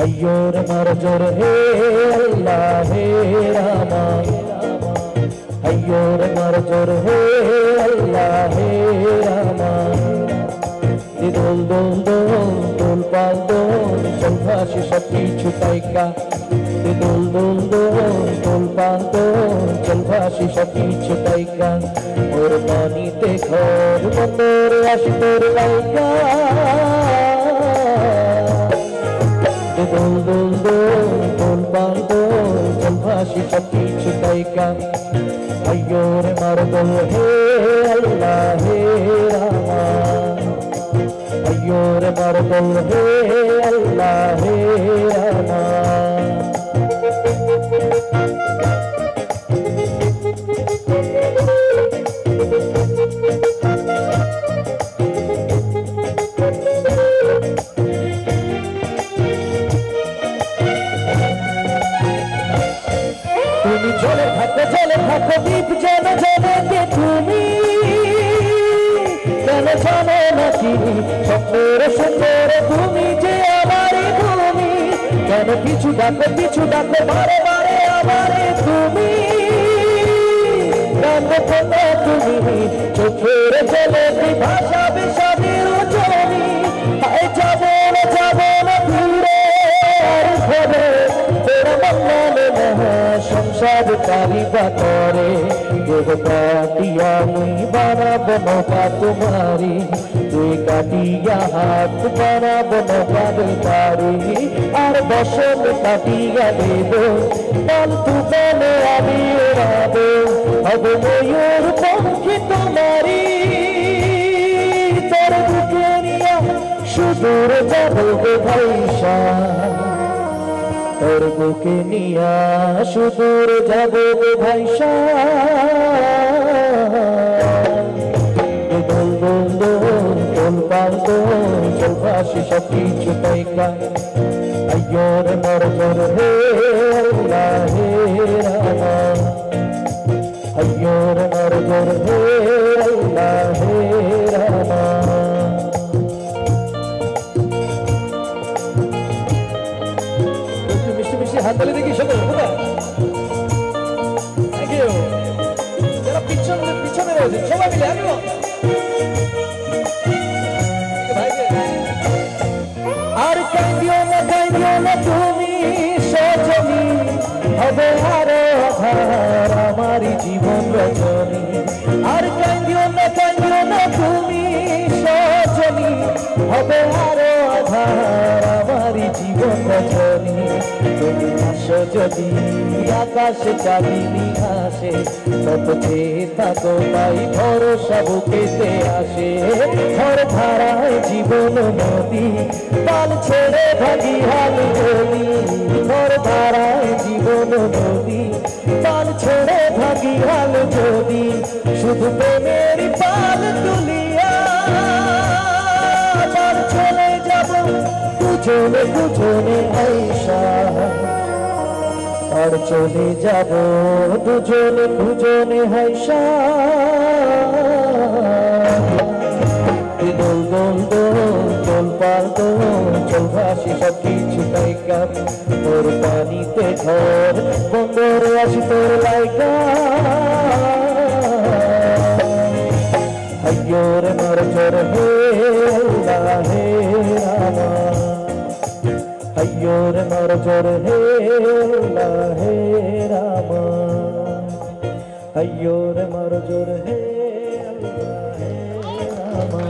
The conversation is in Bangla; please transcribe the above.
अय्यो रे मरजर हे अल्लाह हे रामा अय्यो रे मरजर हे अल्लाह हे रामा दोल दोल दोल दोल पाल दोल चल भाषी सब কিছু তাইকা दोल दोल दोल दोल पाल दोल चल भाषी सब কিছু তাইকা और पानीते घर बंदर আসি তোর লাইকা दोल दोल दोल दोल पाल दोल चल भाषी सब কিছু তাইকা अय्यो रे मरदल हे अल्लाह हे रामा अय्यो रे मरदल हे अल्लाह हे रामा তুমি চলে থাকো দীপ জানো জানো কে তুমি কেন জানো নাকি স্বপ্নের সুন্দর তুমি যে আমারে তুমি কেন পিছু ডাকো বারে বারে আমারে তুমি কেন কথা তুমি চোখের জলে ভাষা বিষাদের জমি হায় যাবো না ফিরে আর ঘরে তোরা মঙ্গলে না সংসার কালিবা করে দেবতাটিয়া মুই বানাবো নৌকা তোমারি তুই কাটিয়া হাত বানাবো নৌকার বাড়ি আর বসন কাটিয়া দেব বল তুফানে আমি ওড়াবো হবে ময়ূর পঙ্খী তোমারি তোর বুকে নিয়া সুদূর যাবো গো ভাইসা তোর বুকে নিয়া সুদূর যাবো গো ভাইসা দোল দোল দোল দোল পাল দোল চল ভাষি সব কিছু তাইকা अय्यो रे मरजर हे अल्लाह हे रामा अय्यो रे मरजर हे अल्लाह हे रामा हाथ तले देखी सब थैंक यू जरा पिछने रहे सबाई मिले आगे আর কাঁদিও না তুমি সজনী হবে আরো আধার আমারি জীবন রজনী আর কাঁদিও না তুমি সজনী হবে আরো আধার আমারি জীবন রজনী তুমি আসো যদি আকাশে চাঁদিনী আসে তত চেয়ে থাকো তাই ভরসা বুকেতে আসে ঘর ধারায় জীবন নদী পাল ছেড়ে ভাগি হাল গলি ঘর ধারায় জীবন নদী পাল ছেড়ে ভাগি হাল যদি শুধু প্রেমের পাল তুলিয়া আবার চলে যাব দুজনে আইসা আর চলে যাব দুজনে হাইসা দোল দোল দোল দোল পাল দোল চল ভাষি সব কিছু তাইকা তোর পানিতে ঘর বন্দর আসি তোর লাইকা अय्यो रे मरजर हे अल्लाह हे रामा अय्यो रे मरजर हे अल्लाह हे रामा अय्यो रे मरजर हे अल्लाह हे रामा